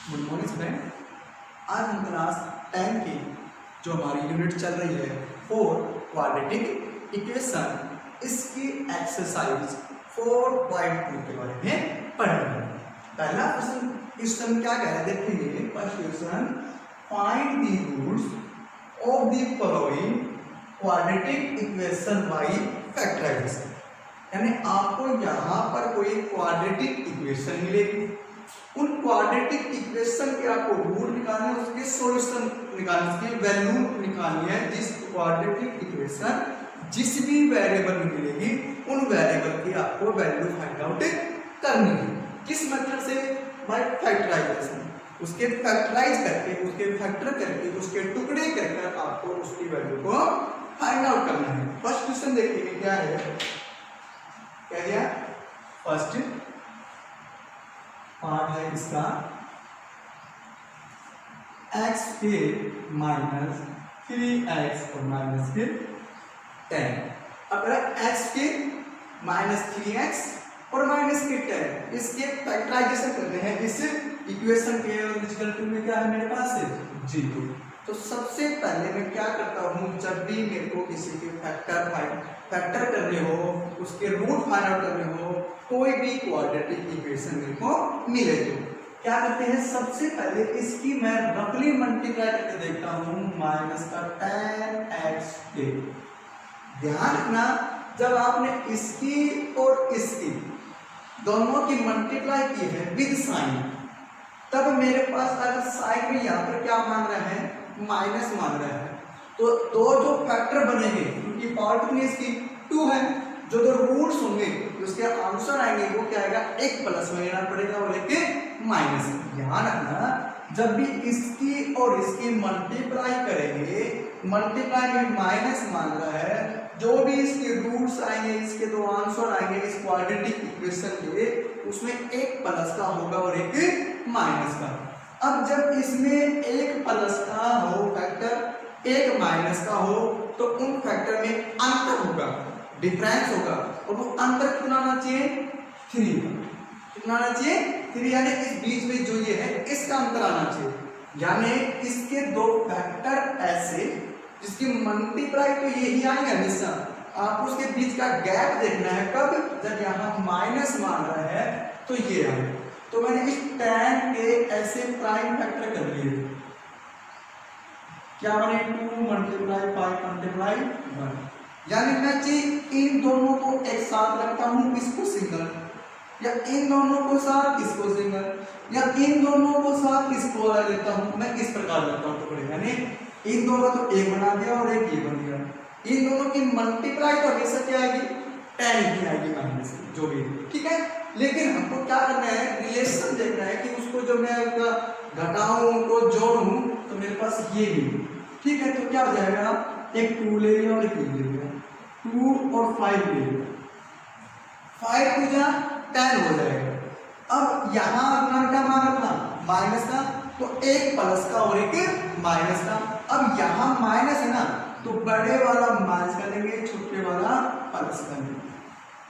Good morning student. आज हम class 10 की जो हमारी यूनिट चल रही है फॉर क्वाड्रेटिक इक्वेशन, इसकी एक्सरसाइज 4.2 के बारे में पढ़ रहे हैं। पहला क्वेश्चन क्या कह रहे हैं देखेंगे। First question, find the roots of the following quadratic equation by factorisation. यानी आपको यहाँ पर कोई क्वाड्रेटिक इक्वेशन मिलेगी, उन क्वाड्रेटिक इक्वेशन के आपको रूट निकालने, उसके सॉल्यूशन निकालने, उसकी वैल्यू निकालनी है। जिस क्वाड्रेटिक इक्वेशन जिस भी वेरिएबल में मिलेगी उन वेरिएबल की आपको वैल्यू फाइंड आउट करनी है। किस मेथड से? By factorization. उसके फैक्टराइज करके, उसके फैक्टर करके, उसके टुकड़े करके आपको उसकी वैल्यू को फाइंड आउट करना है। फर्स्ट क्वेश्चन देखिए क्या है, क्या दिया? फर्स्ट पार्ट है इसका x के माइनस 3x और माइनस के 10। अगर x के माइनस 3x और माइनस के 10 इसके फैक्टराइजेशन करते हैं इस इक्वेशन के, रिजल्ट में क्या है मेरे पास? 0। तो सबसे पहले मैं क्या करता हूँ, जब भी मेरे को किसी के फैक्टर करने हो, उसके रूट फाइंड आउट करने हो, कोई भी क्वाड्रेटिक इक्वेशन मेरे को मिले तो क्या करते हैं, सबसे पहले इसकी मैं रफली मल्टीप्लाई करके देखता हूँ माइनस का 10x के। ध्यान रखना, जब आपने इसकी और इसकी दोनों की मल्टीप्लाई की है विद साइन, तब मेरे पास अगर साइन में यहाँ पर क्या मान रहा है, माइनस मान रहा है, तो दो जो फैक्टर बनेंगे उनकी पावर कितनी इसकी 2 है। जो दो रूट्स होंगे उसके आंसर आएंगे वो क्या आएगा, एक प्लस में लेना पड़ेगा और एक माइनस। ध्यान रखना, जब भी इसकी और इसकी मल्टीप्लाई करेंगे, मल्टीप्लाई में माइनस मान रहा है, जो भी इसके रूट्स आएंगे, इसके दो आंसर आएंगे इस क्वाड्रेटिक इक्वेशन के, उसमें एक प्लस का होगा और एक माइनस का। अब जब इसमें एक प्लस का हो फैक्टर, एक माइनस का हो, तो उन फैक्टर में अंतर होगा, डिफरेंस होगा, और वो अंतर कितना आना चाहिए, 3। कितना आना चाहिए, 3। यानी इस बीच में जो ये है इसका अंतर आना चाहिए। यानी इसके दो फैक्टर ऐसे जिसकी मल्टीप्लाई तो यही आएगा हमेशा, आपको उसके बीच का गैप देखना है। कब? जब यहाँ माइनस मान रहा है तो ये आए। तो मैंने इस 10 के ऐसे प्राइम फैक्टर कर लिए, क्या बने, 2 मल्टीप्लाई 5 मल्टीप्लाई 1। यानी मैं इन दोनों को एक साथ रखता हूं, इसको सिंगल, या इन दोनों को साथ इसको सिंगल, या इन दोनों को साथ इसको लेता हूं। मैं इस प्रकार लेता हूं टुकड़े, यानी इन दोनों तो एक बना दिया और एक ये बन गया। इन दोनों की मल्टीप्लाई तो हमेशा क्या आएगी, 10 की आएगी माइनस जो भी, ठीक है। लेकिन हमको क्या करना है, रिलेशन देखना है कि उसको जो मैं घटाऊं उनको जोड़ूं तो मेरे पास ये भी, ठीक है। तो क्या हो जाएगा, एक 2 ले लिया और एक 3 ले लिया, 2 और 5 ले लिया, 5 को जा 10 हो जाएगा। अब यहाँ अपना क्या मान अपना माइनस का, तो एक प्लस का और एक माइनस का। अब यहाँ माइनस है ना, तो बड़े वाला माइनस कर लेंगे, छोटे वाला प्लस कर लेंगे,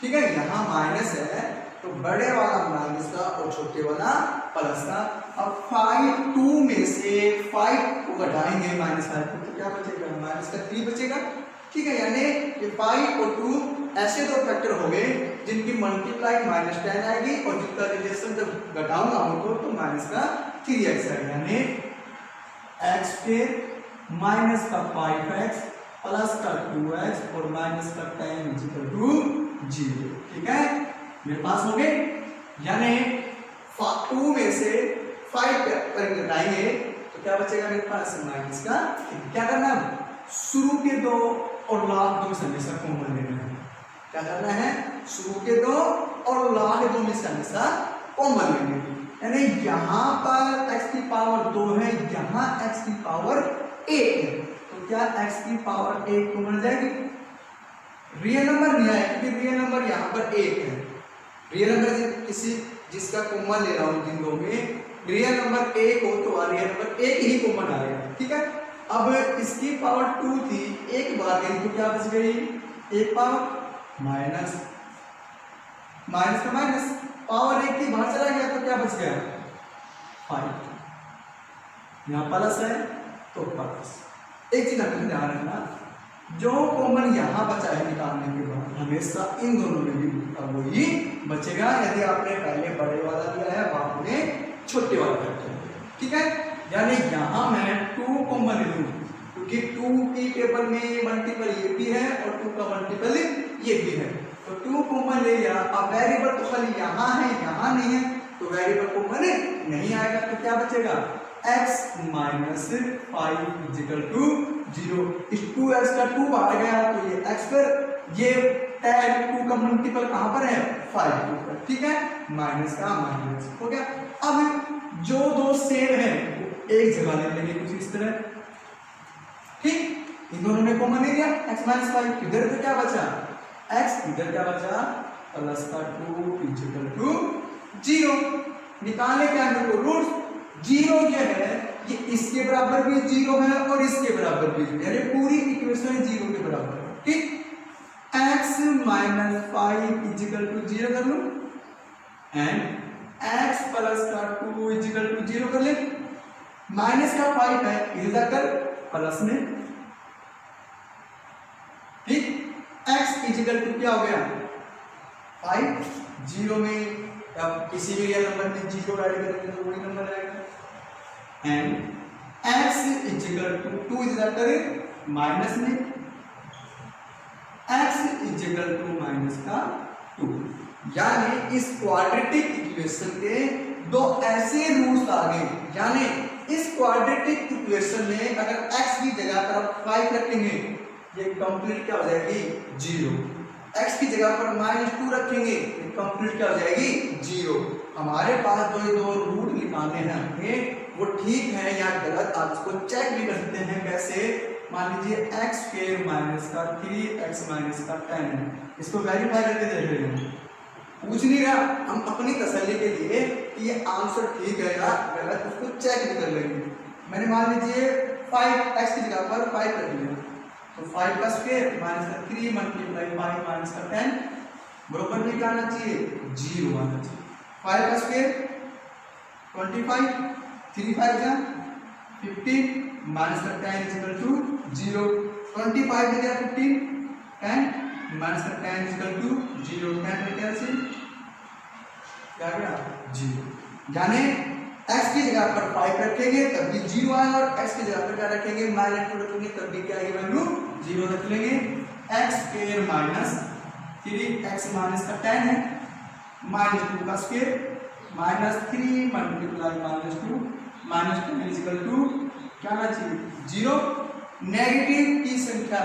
ठीक है। यहाँ माइनस है तो बड़े वाला माइनस का और छोटे वाला प्लस का। अब 5 2 में से 5 को घटाएंगे -5 को, तो क्या बचेगा, माइनस का 3 बचेगा, ठीक है। यानी ये 5 और 2 ऐसे दो फैक्टर हो गए जिनकी मल्टीप्लाई -10 आएगी और जिनका रिलेशन जब घटाऊंगा उनको तो माइनस का 3x आएगा। यानी x के माइनस का 5x प्लस का 2x और माइनस का 10 = 0, ठीक है। मेरे पास हो गए, यानी 2 में से 5 पर घटाएंगे तो क्या बचेगा मेरे पास, माइनस का। क्या करना है, शुरू के दो और लास्ट दो से हमेशा कॉमन लेना है। क्या करना है, शुरू के दो और लास्ट दो में से हमेशा कॉमन लेंगे। यानी यहाँ पर x की पावर 2 है, यहाँ x की पावर 1 है, तो क्या x की पावर 1 कॉमन जाएगी। रियल नंबर नहीं आया क्योंकि रियल नंबर यहाँ पर 1 है। रियल नंबर किसी जिसका कॉमन ले रहा हूँ, जिन दो में रियल नंबर 1 हो तो रियल नंबर 1 ही कॉमन आएगा, ठीक है। अब इसकी पावर 2 थी, एक बार गई तो क्या बच गई, एक पावर माइनस, माइनस का माइनस, पावर 1 थी बाहर चला गया तो क्या बच गया 5, यहाँ प्लस है तो प्लस। एक चीज आपको ध्यान रखना, जो कॉमन यहाँ बचा है निकालने के बाद हमेशा इन दोनों में भी वही बचेगा। यदि आपने पहले बड़े वाला लिया है बाद में छोटे वाला फैक्टर, ठीक है। यानी यहाँ मैं 2 कॉमन लूँ क्योंकि 2 की टेबल में मल्टीपल ये भी है और 2 का मल्टीपल ये भी है, तो 2 कॉमन ले लिया। अब वेरिएबल तो खाली यहाँ है, यहाँ नहीं है, तो वेरिएबल कॉमन नहीं आएगा, तो क्या बचेगा x माइनस 5 इजिकल टू 0। इस 2x का 2 बाहर गया तो ये x पर, ये tan 2 का मल्टीपल कहाँ पर है 5 पर, ठीक है। माइनस का माइनस हो गया। अब जो दो सेम है वो एक जगह ले लेंगे कुछ इस तरह, ठीक। इन दोनों में कॉमन ले लिया x माइनस 5, इधर तो क्या बचा x, इधर क्या बचा प्लस का 2 इजिकल टू 0। निकालने क्या है तो रूट 0 जो है ये इसके बराबर भी 0 है और इसके बराबर भी 0, यानी पूरी इक्वेशन 0 के बराबर है, ठीक। x माइनस 5 इजिकल टू 0 कर लो एंड x प्लस का 2 इजिकल टू 0 कर ले। माइनस का 5 है इधर जाकर प्लस में, ठीक। x इजिकल टू क्या हो गया 5, 0 में अब किसी भी रियल नंबर में 0 ऐड करेंगे तो वही नंबर आएगा। And x equal to 2 is जाकर माइनस में, x इजिकल टू माइनस का 2। यानी इस क्वाड्रेटिक इक्वेशन के दो ऐसे रूट्स आ गए, यानी इस क्वाड्रेटिक इक्वेशन में अगर x की जगह पर आप 5 रखेंगे ये कंप्लीट क्या हो जाएगी 0, x की जगह पर -2 रखेंगे ये कंप्लीट क्या हो जाएगी 0। हमारे पास दो रूट निकालने हैं हमें, वो ठीक है या गलत आप इसको चेक भी कर सकते हैं। कैसे, मान लीजिए x स्क्वायर माइनस का 3x माइनस का 10 है, इसको वेरीफाई करके देख रहे हैं, पूछ नहीं रहा, हम अपनी तसल्ली के लिए कि ये आंसर ठीक है या गलत उसको चेक भी कर लेंगे। मैंने मान लीजिए 5x की जगह पर 5 रख लिया, तो 5 का स्क्वायर माइनस का 3 मल्टीप्लाई 5 माइनस का 10 बराबर में क्या आना चाहिए 0 आना चाहिए। 5 का स्क्वायर 25, 3 5 जा 15 माइनस का 10 इक्वल टू 0। 25 में क्या 15 10 माइनस का 10 इक्वल टू 0, 10 में क्या से क्या गया 0। यानी x की जगह पर 5 रखेंगे तब भी 0 आएगा और x की जगह पर क्या रखेंगे -2 रखेंगे तब भी क्या आएगी वैल्यू 0 रख लेंगे। x square minus 3x minus का 10 है, -2 का स्क्वायर -3 मल्टीप्लाई -2 -2 इक्वल टू क्या आना चाहिए 0। नेगेटिव की संख्या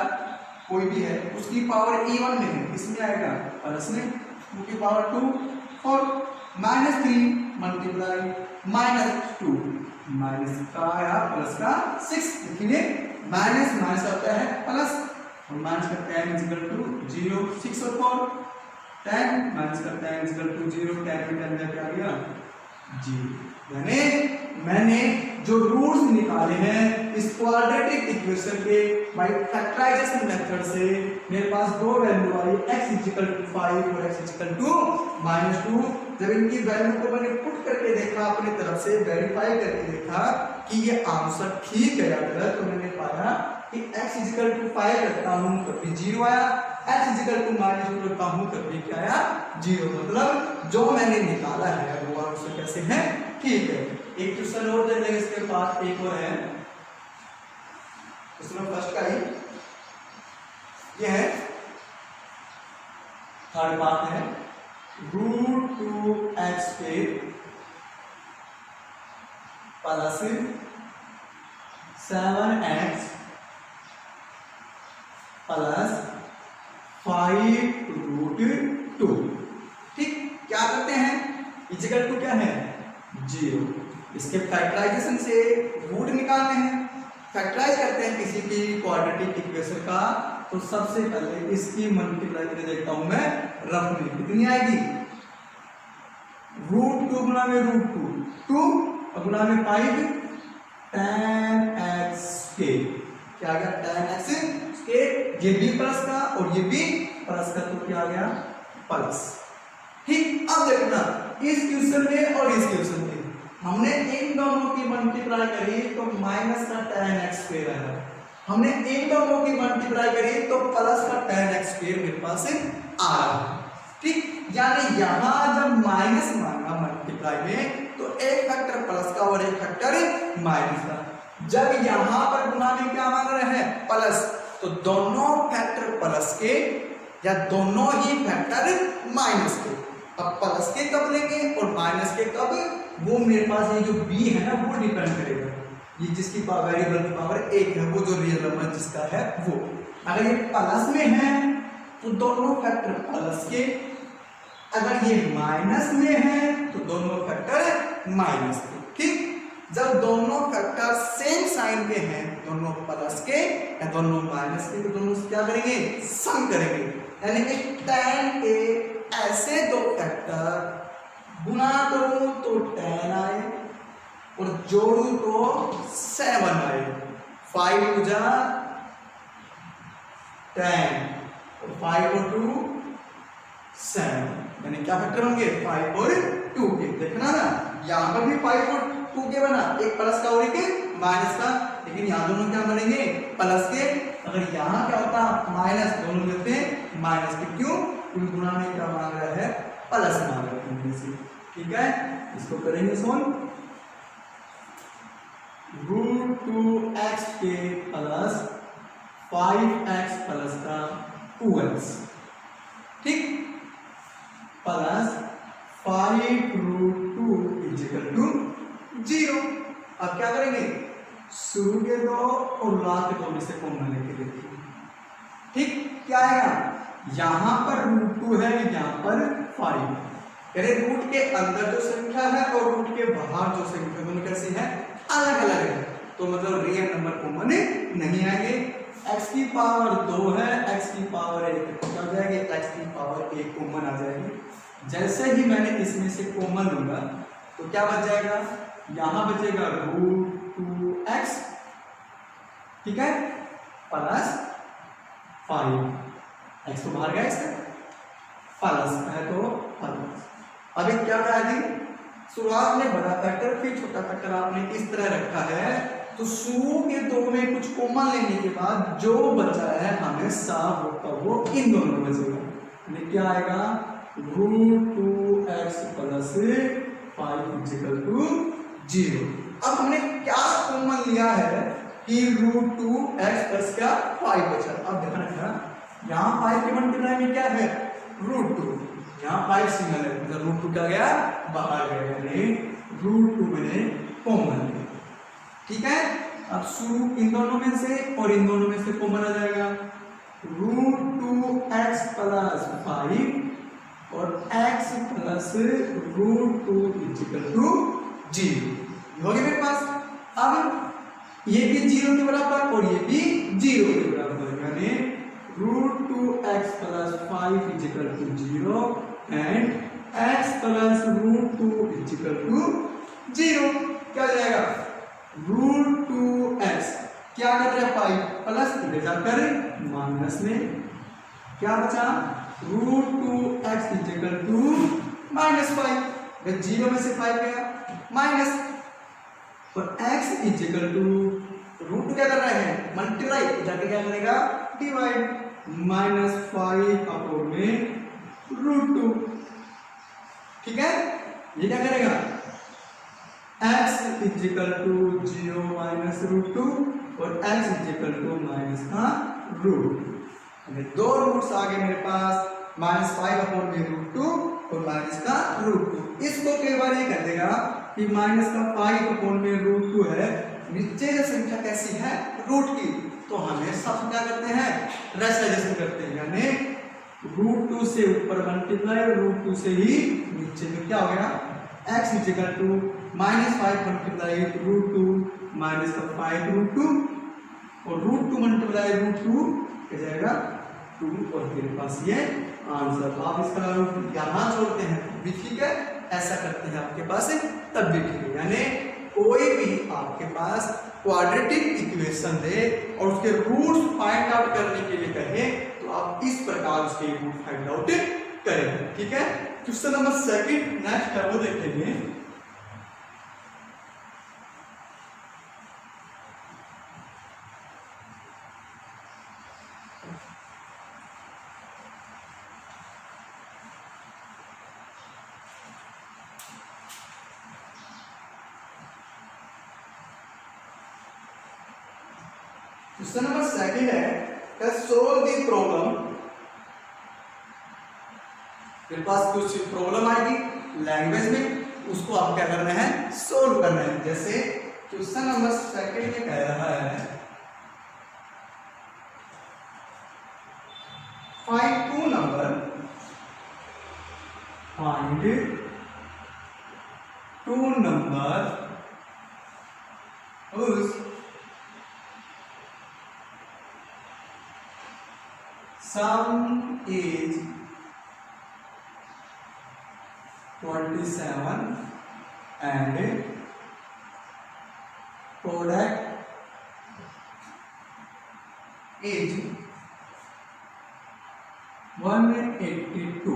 कोई भी है उसकी पावर इवन में है, इसमें आएगा प्लस में 2 की पावर 2 और -3 मल्टीप्लाई -2 माइनस का आया प्लस का 6 लिखेंगे, माइनस माइनस होता है प्लस और माइनस का 10 इक्वल टू 0, 6 और 4 10 माइनस का 10 इक्वल टू 0, 10 में 10 क्या आ गया 0। यानी मैंने जो रूट्स निकाले हैं इस क्वाड्रेटिक इक्वेशन के बाय फैक्टराइजेशन मेथड से मेरे पास दो वैल्यू आई x इक्वल टू 5 और x इक्वल टू -2। जब इनकी वैल्यू को मैंने पुट करके देखा अपनी तरफ से वेरीफाई करके देखा कि ये आंसर ठीक है या गलत, तो मैंने पाया कि x इक्वल टू 5 रखता हूं तब भी 0 आया, x इक्वल टू -2 रखता हूं तब भी क्या आया 0। मतलब जो मैंने निकाला है वो आंसर कैसे है ठीक है। एक क्वेश्चन और दे देंगे इसके पास, एक और है इसमें फर्स्ट का ही ये है थर्ड पार्ट है √2x प्लस 7x प्लस 5√2। ठीक, क्या करते हैं इक्वल टू क्या है 0, इसके फैक्टराइजेशन से रूट निकालने हैं। फैक्टराइज करते हैं किसी भी क्वाड्रेटिक इक्वेशन का तो सबसे पहले इसकी मल्टीप्लाई करके देखता हूं मैं रफ में कितनी आएगी √2 गुना में √2 2 और गुना में 5 tan x क्या आ गया tan x ये भी प्लस का और ये भी प्लस का, तो क्या आ गया प्लस। ठीक, अब देखना इस क्वेश्चन में और इस क्वेश्चन में हमने इन दोनों की मल्टीप्लाई करी तो माइनस का tan x स्क्वायर आया, हमने इन दोनों की मल्टीप्लाई करी तो प्लस का tan x स्क्वायर मेरे पास आ रहा। ठीक, यानी यहां जब माइनस मांगा मल्टीप्लाई में तो एक फैक्टर प्लस का और एक फैक्टर माइनस का, जब यहां पर गुना में क्या मांग रहे हैं प्लस, तो दोनों फैक्टर प्लस के या दोनों ही फैक्टर माइनस के। अब प्लस के कब लेंगे और माइनस के कब, वो मेरे पास ये जो b है ना वो डिपेंड करेगा, ये जिसकी वेरिएबल की पावर एक है वो जो रियल नंबर जिसका है वो। अगर ये प्लस में है तो दोनों फैक्टर प्लस के, अगर ये माइनस में है तो दोनों फैक्टर माइनस के। ठीक, जब दोनों फैक्टर सेम साइन के हैं, दोनों प्लस के या दोनों माइनस के, तो दोनों क्या करेंगे सम करेंगे, यानी कि tan के ऐसे दो फैक्टर गुना करूं तो tan आए और जोड़ू तो 7 आए, 5 टू जा 10 और 5 और 2 7, यानी क्या फैक्टर होंगे 5 और 2 के। देखना ना यहाँ पर भी 5 और 2 के बना, एक प्लस का और एक माइनस का, लेकिन यहाँ दोनों क्या बनेंगे प्लस के। अगर यहाँ क्या होता माइनस, दोनों मिलते हैं माइनस के, क्यों, क्योंकि गुणा में क्या मांग रहा है प्लस मांग रहा है। ठीक है, इसको करेंगे सोल्व, √2x के प्लस 5x प्लस का 2x, ठीक, प्लस 5√2 = 0। अब क्या करेंगे, शुरू के दो और लास्ट के दो में से कॉमन लेके देखिए। ठीक, क्या आएगा, यहां पर √2 है, यहां पर 5, यानी रूट के अंदर जो संख्या है और रूट के बाहर जो संख्या दोनों कैसी है अलग अलग है, तो मतलब रियल नंबर कॉमन नहीं आएंगे। x की पावर 2 है, x की पावर 1 हो जाएगी, x की पावर 1 कॉमन आ जाएगी। जैसे ही मैंने इसमें से कॉमन लूंगा तो क्या बच जाएगा, यहां बचेगा √2x, ठीक है, प्लस 5, x तो बाहर गया, इसका प्लस है तो प्लस। अभी क्या कहा जी, शुरुआत में बड़ा फैक्टर फिर छोटा फैक्टर आपने इस तरह रखा है, तो शुरू के दो में कुछ कॉमन लेने के बाद जो बचा है हमेशा वो इन दोनों में बचेगा, यानी क्या आएगा √2x प्लस 5 = 0। अब हमने क्या कॉमन लिया है कि √2x प्लस का 5 बचा। अब ध्यान रखना, यहाँ 5 के मल्टीप्लाई में क्या है √2, यहाँ 5 सिंगल है, मतलब √2 क्या गया बाहर गया, यानी √2 मैंने कॉमन लिया। ठीक है, अब शुरू इन दोनों में से और इन दोनों में से कॉमन आ जाएगा, √2x प्लस 5 और x प्लस √2 = 0 हो गया मेरे पास। अब ये भी 0 के बराबर और ये भी 0 के बराबर, यानी √2x plus 5 = 0 and x plus √2 = 0। क्या हो जाएगा, √2x क्या कर रहे हैं 5 प्लस ले जाकर माइनस में, क्या बचा √2x = -5, 0 में से 5 गया माइनस, और x √2 क्या कर रहे हैं मल्टीप्लाई, जाके क्या करेगा डिवाइड, -5 अपॉन में √2। ठीक है, ये क्या करेगा x = 0 माइनस √2 और x = -√2, दो रूट्स आ गए मेरे पास, -5 अपॉन में √2 और माइनस का √2। इसको कई बार ये कर देगा कि -5 अपॉन में √2 है, नीचे जो संख्या कैसी है रूट की, तो हमेशा क्या करते हैं रेशनलाइजेशन करते हैं, यानी √2 से ऊपर मल्टीप्लाई, √2 से ही नीचे में क्या हो गया x = -5 मल्टीप्लाई √2 माइनस का 5 √2 और √2 मल्टीप्लाई √2 क्या जाएगा 2, और मेरे पास ये आंसर। आप इसका यहाँ छोड़ते हैं भी ठीक है, ऐसा करते हैं आपके पास तब भी ठीक है, यानी कोई भी आपके पास क्वाड्रेटिक इक्वेशन दे और उसके रूट्स फाइंड आउट करने के लिए कहे तो आप इस प्रकार उसके रूट फाइंड आउट करेंगे। ठीक है, क्वेश्चन नंबर 2 नेक्स्ट है वो देखेंगे। क्वेश्चन नंबर सेकंड है सोल्व द प्रॉब्लम। मेरे पास कुछ प्रॉब्लम आएगी लैंग्वेज में, उसको आप क्या करना है, सोल्व करना है। जैसे क्वेश्चन नंबर सेकंड में कह रहा है find two number, find two number whose sum is 27 and product is 182।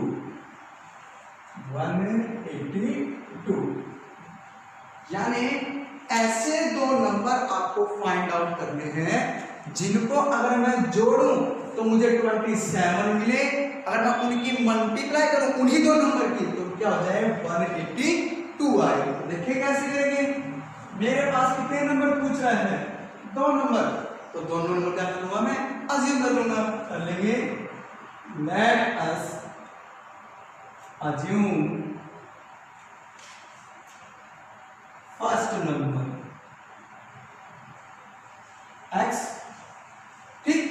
यानी ऐसे दो नंबर आपको फाइंड आउट करने हैं जिनको अगर मैं जोड़ूं तो मुझे 27 मिले, अगर मैं उनकी मल्टीप्लाई करूं उन्हीं दो नंबर की तो क्या हो जाए 182 आए। देखिए कैसे करेंगे, मेरे पास कितने नंबर पूछ रहा है, दो नंबर, तो दोनों नंबर क्या करूंगा मैं, अज्यूम कर लूंगा। कर लेंगे let us assume first number x, ठीक,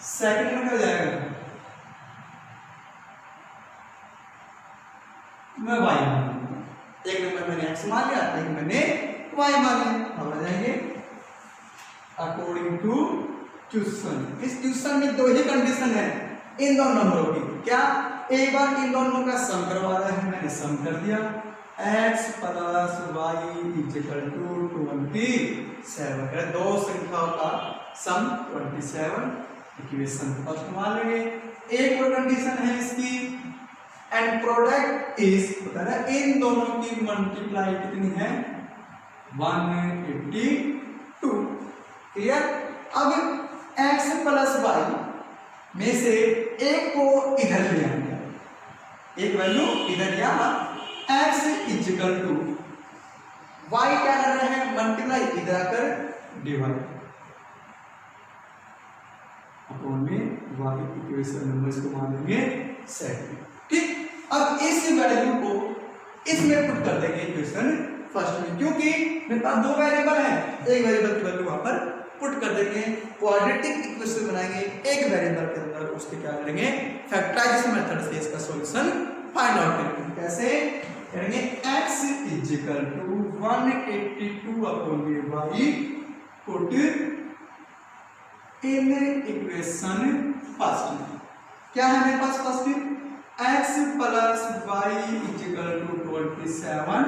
सेकंड में क्या हो जाएगा, मैं y मान लूंगा। एक नंबर मैंने x मान लिया, एक मैंने y मान लिया, हो जाएंगे अकॉर्डिंग टू क्वेश्चन। इस क्वेश्चन में दो ही कंडीशन है इन दोनों नंबरों की, क्या, एक बार इन दोनों का सम करवा रहा है, मैंने सम कर दिया, x plus y equal to 27, दो संख्याओं का सम 27, इक्वेशन फर्स्ट मान लेंगे। एक और कंडीशन है इसकी, एंड प्रोडक्ट इज, बता रहा है इन दोनों की मल्टीप्लाई कितनी है, 182। क्लियर। अब x प्लस y में से एक को इधर ले आएंगे, एक वैल्यू इधर लिया, x इक्वल टू y क्या कर रहे हैं, मल्टीप्लाई इधर आकर डिवाइड अपॉन में y इक्वेशन नंबर्स को मान लेंगे सेट। ठीक, अब इस वैल्यू को इसमें पुट कर देंगे इक्वेशन फर्स्ट में, क्योंकि मेरे पास दो वेरिएबल है, एक वेरिएबल की वैल्यू वहां पर पुट कर देंगे, क्वाड्रेटिक इक्वेशन बनाएंगे एक वेरिएबल के अंदर, उसके क्या करेंगे, फैक्टराइजेशन मेथड से इसका सॉल्यूशन फाइंड आउट करेंगे। कैसे करेंगे, x equal to 182 upon y put in equation first में, क्या है मेरे पास फर्स्ट में, x plus y equal to 27,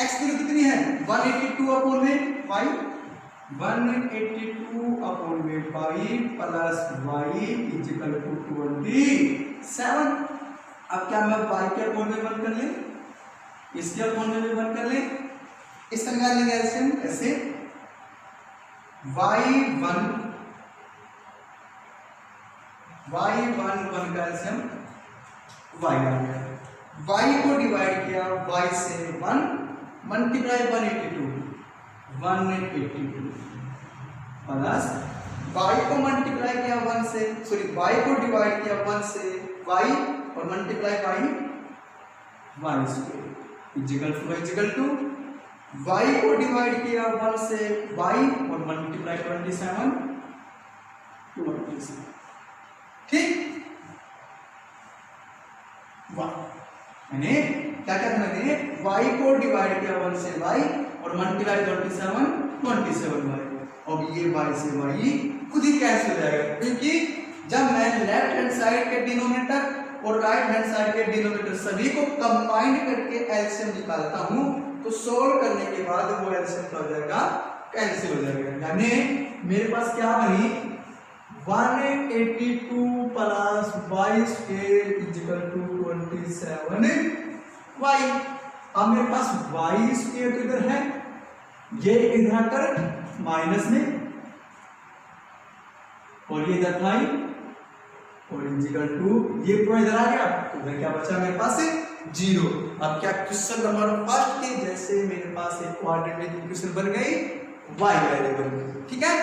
x की कितनी है 182 अपॉन में y, 182 अपॉन में y plus y equal to 27। अब क्या मैं y के अपॉन में वन कर ले, इसके अपॉन में वन कर ले, इस तरह लेंगे ऐसे y1 1 का एल्सियम y आ गया, y को डिवाइड किया y से 1 मल्टीप्लाई 182 प्लस y को मल्टीप्लाई किया 1 से, सॉरी y को डिवाइड किया 1 से y और multiply by y square equal to y को डिवाइड किया 1 से y और मल्टीप्लाई 27। ठीक, यानी क्या करना है, y को डिवाइड किया 1 से y और मल्टीप्लाई 27 y, अब ये y से y खुद ही कैंसिल हो जाएगा, क्योंकि जब मैं लेफ्ट हैंड साइड के डिनोमिनेटर और राइट हैंड साइड के डिनोमिनेटर सभी को कंबाइंड करके एलसीएम निकालता हूं तो सोल्व करने के बाद वो एलसीएम क्या हो जाएगा, कैंसिल हो जाएगा। यानी मेरे पास क्या बनी 182 plus y square equal to 27y। अब मेरे पास y स्क्वायर तो इधर है, ये इधर आकर माइनस में और ये इधर था और इक्वल टू ये पूरा इधर आ गया, तो इधर क्या बचा मेरे पास 0। अब क्या क्वेश्चन नंबर फर्स्ट के जैसे मेरे पास एक क्वाड्रेटिक इक्वेशन बन गई y वेरिएबल, ठीक है।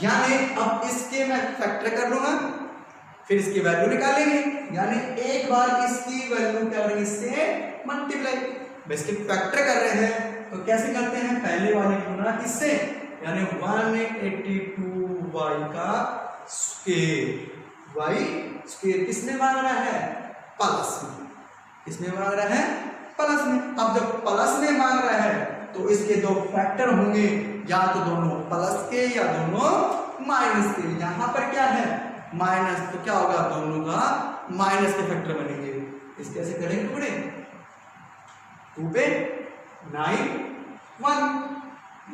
यानी अब इसके मैं फैक्टर कर लूंगा, फिर इसकी वैल्यू निकालेंगे, यानी एक बार इसकी वैल्यू क्या करेंगे, इससे मल्टीप्लाई। इसके फैक्टर कर रहे हैं तो कैसे करते हैं, पहले वाले गुना इससे, यानी 182y का स्क्वायर। y स्क्वायर किसमें मांग रहा है, प्लस में। किसमें मांग रहा है, प्लस में। अब जब प्लस में मांग रहा है तो इसके दो फैक्टर होंगे, या तो दोनों प्लस के या दोनों माइनस के। यहां पर क्या है, माइनस, तो क्या होगा, दोनों का माइनस के फैक्टर बनेंगे। इस कैसे करेंगे टुकड़े, 2 पे 9 1,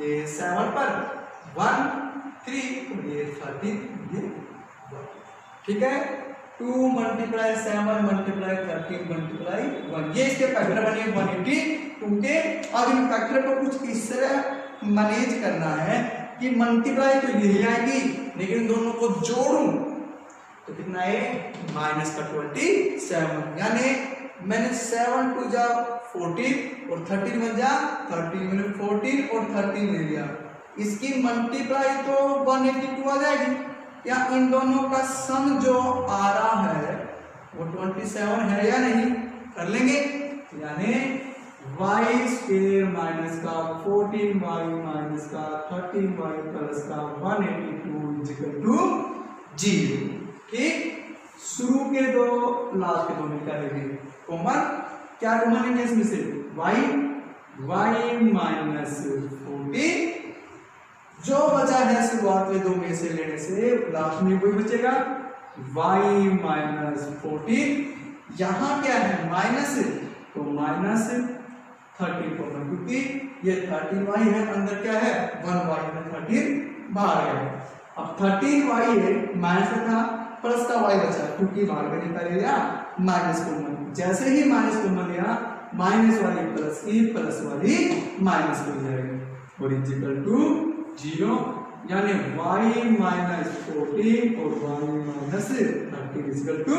ये 7 पर 1 3, ये 13, ये 1। ठीक है, 2 × 7 × 13 × 1, ये इसके फैक्टर बने 182 के। अब इन फैक्टर को कुछ इस तरह मैनेज करना है कि मल्टीप्लाई तो यही आएगी, लेकिन दोनों को जोड़ूं तो कितना है, -27। यानी मैंने 7 2 जा 14 और 13 बन जा 13, मैंने 14 और 13 ले लिया। इसकी मल्टीप्लाई तो 182 आ जाएगी, या इन दोनों का सम जो आ रहा है वो 27 है या नहीं, कर लेंगे। यानी y स्क्वायर माइनस का 14y माइनस का 13y प्लस का 182 = 0। ठीक, शुरू के दो लास्ट के दो निकालेंगे, कॉमन क्या कॉमन लेंगे इसमें से, y माइनस 14, जो बचा है शुरुआत में दो में से लेने से लास्ट में वही बचेगा, y माइनस 14। यहां क्या है, माइनस, तो माइनस 30 कॉमन, क्योंकि ये 13y है, अंदर क्या है 1y में 13 बाहर है। अब 13y है, माइनस था, प्लस का y बचा, क्योंकि बाहर में निकाल लिया माइनस कॉमन। जैसे ही माइनस कॉमन लिया, माइनस वाली प्लस की, प्लस वाली माइनस हो जाएगी, और इक्वल टू 0। यानी y माइनस 14 और y माइनस 13 इक्वल टू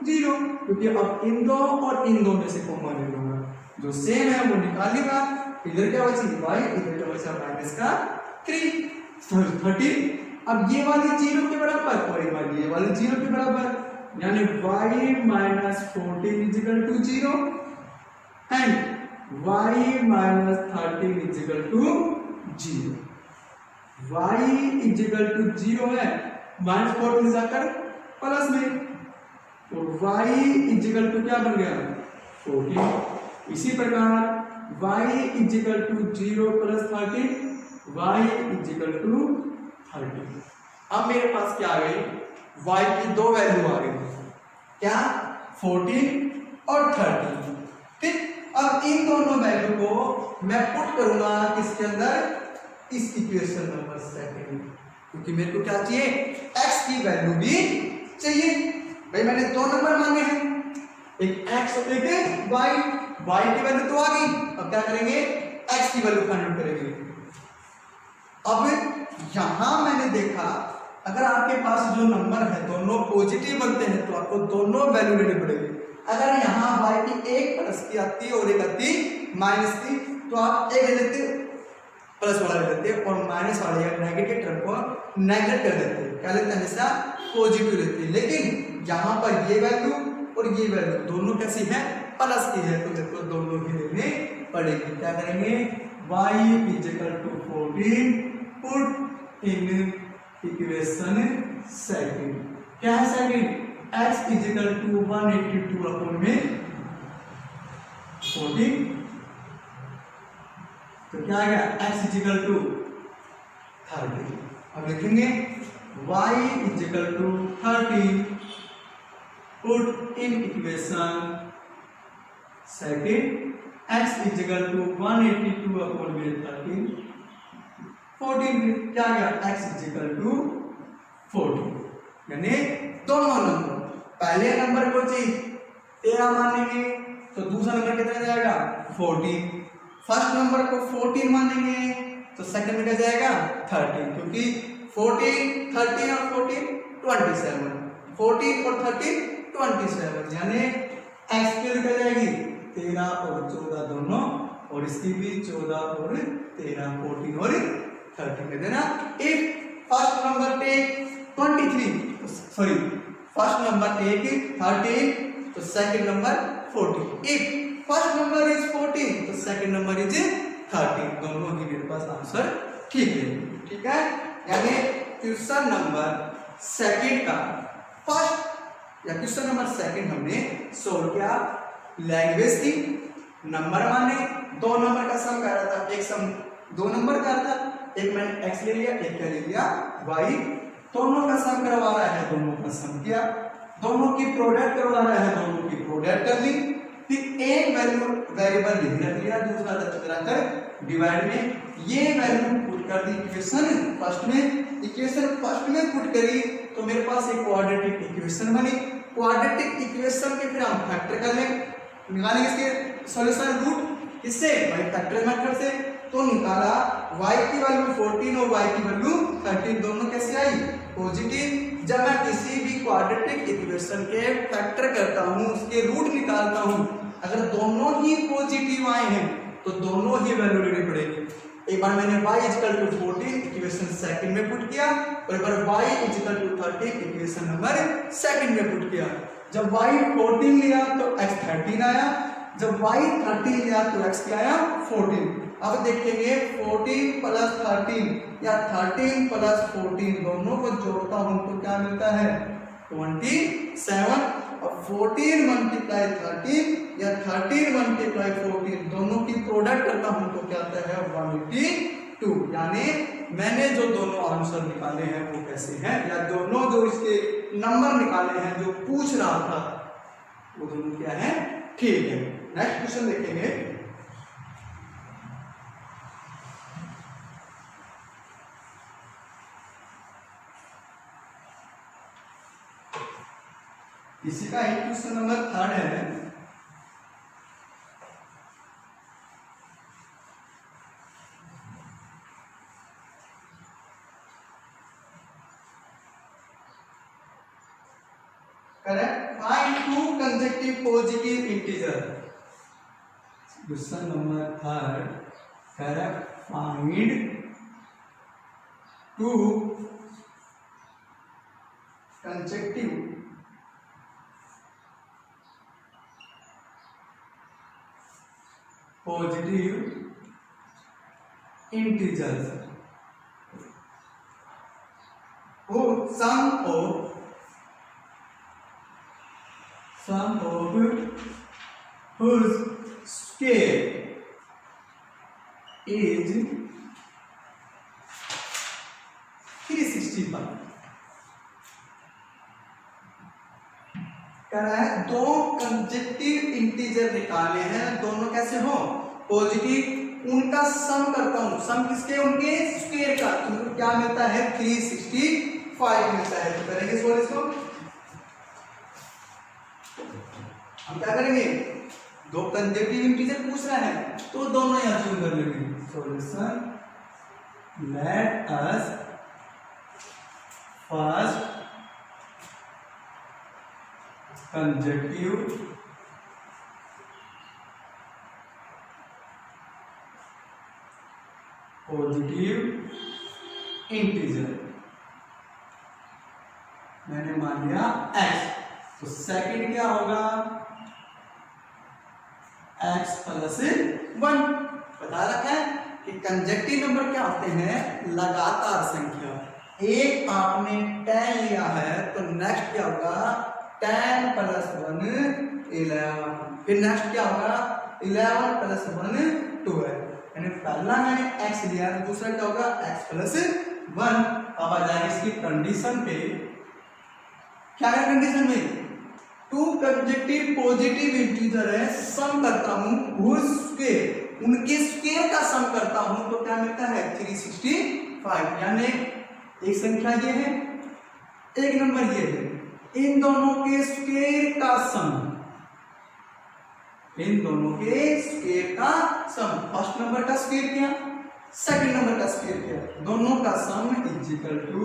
0, क्योंकि अब इन दो और इन दो में से कॉमन ले लूंगा, जो सेम है वो निकाल लूंगा। इधर क्या बची y, इधर क्या बचा माइनस का 13। अब ये वाली 0 के बराबर और ये वाली 0 के बराबर, यानी y minus 14 equal to 0 and y minus 13 equal to 0। y equal to 0 है, माइनस 14 जाकर प्लस में, तो y इक्वल टू क्या बन गया 14। इसी प्रकार y equal to 0 plus 13, y equal to 30। अब मेरे पास क्या आ गई, y की दो वैल्यू आ गई, क्या 14 और 30। ठीक, अब इन दोनों वैल्यू को मैं पुट करूंगा किसके अंदर, इस इक्वेशन नंबर 2, क्योंकि मेरे को क्या चाहिए, x की वैल्यू भी चाहिए। भाई मैंने दो नंबर मांगे हैं, एक x और एक y। y की वैल्यू तो आ गई, अब क्या करेंगे, x की वैल्यू फाइंड आउट करेंगे। अब यहां मैंने देखा, अगर आपके पास जो नंबर है दोनों पॉजिटिव बनते हैं तो आपको दोनों वैल्यू लेनी पड़ेगी। अगर यहाँ y की एक प्लस की आती और एक आती माइनस की, तो आप एक ले लेते प्लस वाला ले लेते, और माइनस वाले या नेगेटिव टर्म को नेगलेक्ट कर देते, क्या लेते हैं, हमेशा पॉजिटिव लेते हैं। लेकिन यहाँ पर ये वैल्यू और ये वैल्यू दोनों कैसी है, प्लस की है, तो मेरे को दोनों ही लेने पड़ेगी। क्या करेंगे, y equal to 14 put in equation second. क्या है second, x equal to 182 upon में 14, तो क्या आ गया, x इक्वल टू 30। अब लिखेंगे y equal to 30 put in equation second, x equal to 182 upon में 13 14। क्या आ गया, x इक्वल टू 14। यानी दोनों नंबर, पहले नंबर को चाहिए 13 मानेंगे तो दूसरा नंबर कितना जाएगा 14, फर्स्ट नंबर को 14 मानेंगे तो सेकंड में क्या जाएगा 13, क्योंकि 14 13 और 14 27, 14 और 13 27, यानी x की क्या जाएगी 13 और 14 दोनों, और इसकी भी 14 और 13 14 और 13 कहते हैं ना। If first number take 23, sorry first number take 13, तो second number 14। If first number is 14 तो सेकंड नंबर इज 13, दोनों ही मेरे पास आंसर ठीक है। ठीक है, यानी क्वेश्चन नंबर सेकंड का फर्स्ट या क्वेश्चन नंबर सेकंड हमने सोल्व किया। लैंग्वेज थी, नंबर माने, 2 नंबर का सम कर रहा था, एक सम 2 नंबर का था, एक मैंने x ले लिया, एक क्या ले लिया y, दोनों का सम करवा रहा है, दोनों का सम किया, दोनों की प्रोडक्ट करवा रहा है, दोनों की प्रोडक्ट कर ली, फिर एक वैल्यू वेरिएबल लिख लिया, दूसरा कर डिवाइड में, ये वैल्यू पुट कर दी इक्वेशन फर्स्ट में, इक्वेशन फर्स्ट में पुट करी तो मेरे पास एक क्वाड्रेटिक इक्वेशन बनी। क्वाड्रेटिक इक्वेशन के फिर हम फैक्टर कर लें, निकालेंगे इसके सॉल्यूशन रूट किससे, बाय फैक्टर मेथड से। तो निकाला y की वैल्यू 14 और y की वैल्यू 13, दोनों कैसे आई, पॉजिटिव। जब मैं किसी भी क्वाड्रेटिक इक्वेशन के फैक्टर करता हूं, उसके रूट निकालता हूं, अगर दोनों ही पॉजिटिव आए हैं तो दोनों ही वैल्यू लेनी पड़ेगी। एक बार मैंने y equal to 14 equation second में पुट किया और एक बार y equal to 30 equation number second में पुट किया। जब y 14 लिया तो x 13 आया, जब y 13 लिया तो x क्या आया 14। अब देखेंगे 14 प्लस 13 या 13 प्लस 14 दोनों को जोड़ता हूं तो क्या मिलता है 27। अब 14 मल्टीप्लाई 13 या 13 मल्टीप्लाई 14 दोनों की प्रोडक्ट करता हूं तो क्या आता है 182। यानी मैंने जो दोनों आंसर निकाले हैं वो कैसे हैं, या दोनों जो इसके नंबर निकाले हैं जो पूछ रहा था वो दोनों क्या है, ठीक है। नेक्स्ट क्वेश्चन देखेंगे। इसी का एक क्वेश्चन नंबर 3 है। Correct, find 2 consecutive positive integer. Question number 3, correct, find 2 consecutive positive integers who sum of whose scale is 365। कह रहा है 2 कंसेक्यूटिव इंटीजर निकाले हैं, दोनों कैसे हो पॉजिटिव, उनका सम करता हूं, सम किसके, उनके स्क्वायर का, तो क्या मिलता है 365 मिलता है। तो करेंगे सॉल्व इसको, हम क्या करेंगे 2 कंसेक्यूटिव इंटीजर पूछ रहा है तो दोनों यहां चूज कर लेंगे। Solution, let us first consecutive positive integer, मैंने मान लिया x, तो सेकंड क्या होगा x प्लस 1। बता रखा है कि कंसेक्यूटिव नंबर क्या होते हैं, लगातार संख्या। एक आपने 10 लिया है तो नेक्स्ट क्या होगा 10 प्लस 1 11, फिर नेक्स्ट क्या होगा 11 प्लस 1 12, यानी पहला मैंने x लिया तो दूसरा क्या होगा x प्लस 1। अब आ जाएगी इसकी कंडीशन पे, क्या है कंडीशन में 2 कंसेक्यूटिव पॉजिटिव इंटीजर है, सम करता हूं उसके उनके स्क्वायर का सम करता हूं तो क्या मिलता है 365। यानी एक संख्या ये है, एक नंबर ये है, इन दोनों के स्क्वायर का सम, इन दोनों के स्क्वायर का सम, फर्स्ट नंबर का स्क्वायर किया, सेकंड नंबर का स्क्वायर किया, दोनों का सम इज इक्वल टू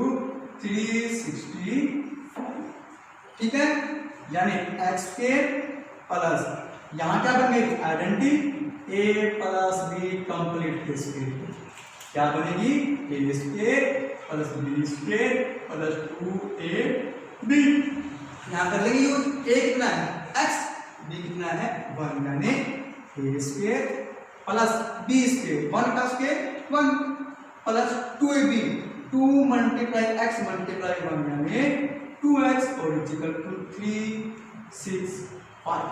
365। ठीक है, यानी x स्क्वायर प्लस यहां क्या बन गई identity a plus b complete के स्क्वायर, क्या बनेगी a square plus b square plus 2ab। यहाँ कर लेंगे यूज। ए कितना है x, b कितना है 1, यानी a square plus b square 1 का square 1 plus 2ab 2 multiply x multiply 1 यानी 2x और इक्वल टू 3 6 5।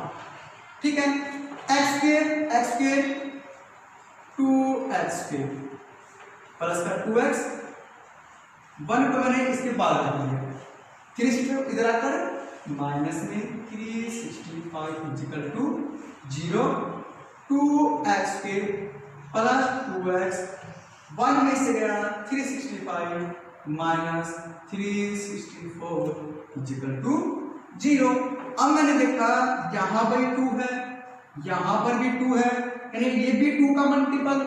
ठीक है, x square 2x square plus का 2x 1 को मैंने इसके बाद रख दिया 365 इधर आकर माइनस में 365 equal to 0 2x square plus 2x 1 में से गया 365 माइनस 364 इक्वल टू 0। अब मैंने देखा यहाँ पर 2 है, यहाँ पर भी 2 है, यानी ये भी 2 का मल्टीपल,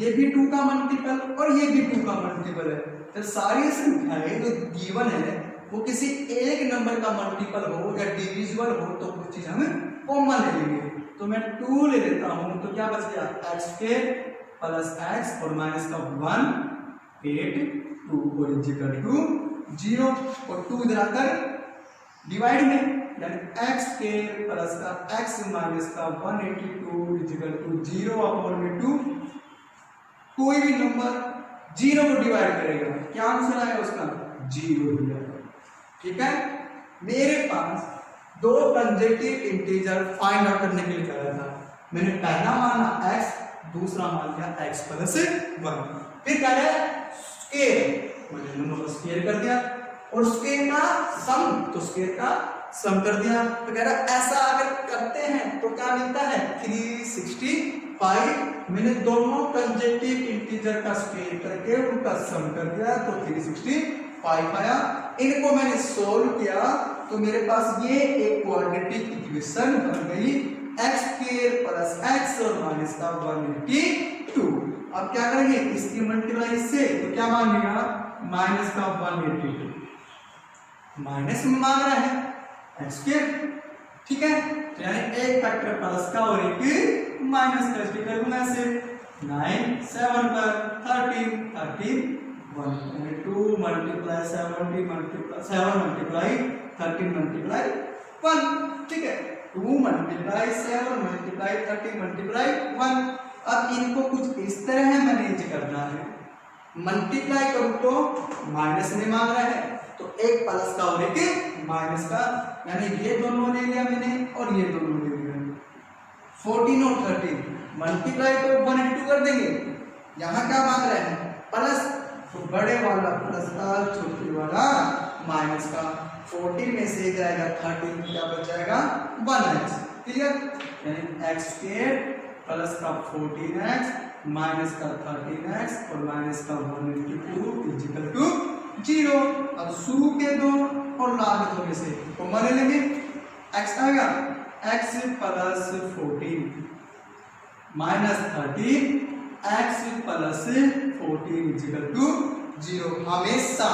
ये भी 2 का मल्टीपल और ये भी 2 का मल्टीपल है। तो सारी संख्याएं जो गिवन है वो किसी एक नंबर का मल्टीपल हो या डिविजिबल हो तो वो चीज हम कॉमन ले लेंगे। तो मैं 2 ले लेता हूं तो क्या बच गया x स्क्वायर प्लस x और माइनस का 1 8 2 और इक्वल टू 0 और 2 इधर आकर डिवाइड में यानी x स्क्वायर प्लस का x माइनस का 182 इक्वल टू 0 अपॉन में 2। कोई भी नंबर 0 को डिवाइड करेगा, क्या आंसर आएगा उसका 0 ही आएगा। ठीक है, मेरे पास दो कंसेक्यूटिव इंटीजर फाइंड आउट करने के लिए कह रहा था। मैंने पहला माना x, दूसरा मान लिया x प्लस 1। फिर कह रहा है स्क्वायर, मैंने दोनों को स्क्वायर कर दिया और स्क्वायर का सम, तो स्क्वायर का सम कर दिया। तो कह रहा है ऐसा अगर करते हैं तो क्या मिलता है 365। मैंने दोनों कंसेक्यूटिव इंटीजर का स्क्वायर करके उनका सम कर दिया तो 365 आया। इनको मैंने सोल्व किया तो मेरे पास ये एक क्वाड्रेटिक इक्वेशन बन गई x स्क्वायर प्लस x और माइनस का 182। अब क्या करेंगे इसकी मल्टीप्लाई इससे, तो क्या मांगेगा माइनस का 182, माइनस में मांग रहा है x स्क्वायर। ठीक है, तो यानी एक फैक्टर प्लस का और एक माइनस का, इसकी कैलकुलेशन से 9 7 पर 13 13 1 2 मल्टीप्लाई 70 मल्टीप्लाई 7 मल्टीप्लाई 13 मल्टीप्लाई 1। ठीक है, 2 मल्टीप्लाई 7 मल्टीप्लाई 30 मल्टीप्लाई 1। अब इनको कुछ इस तरह मैनेज करना है, मल्टीप्लाई करूं तो माइनस में मांग रहा है तो एक प्लस का और एक माइनस का, यानी ये दोनों ले लिया मैंने और ये दोनों ले लिया। 14 और 13 मल्टीप्लाई तो 182 कर देंगे। यहाँ क्या मांग रहे हैं प्लस, तो बड़े वाला प्लस का छोटे वाला माइनस का। 14 में से जाएगा 13 क्या बच जाएगा 1x। क्लियर, यानी x स्क्वायर प्लस का 14x माइनस का 13x और माइनस का 182 इक्वल टू 0। अब शुरू के दो और लाभ दो में से कॉमन ले लेंगे, x आएगा x plus 14 minus 13 x plus 14 equal to 0। हमेशा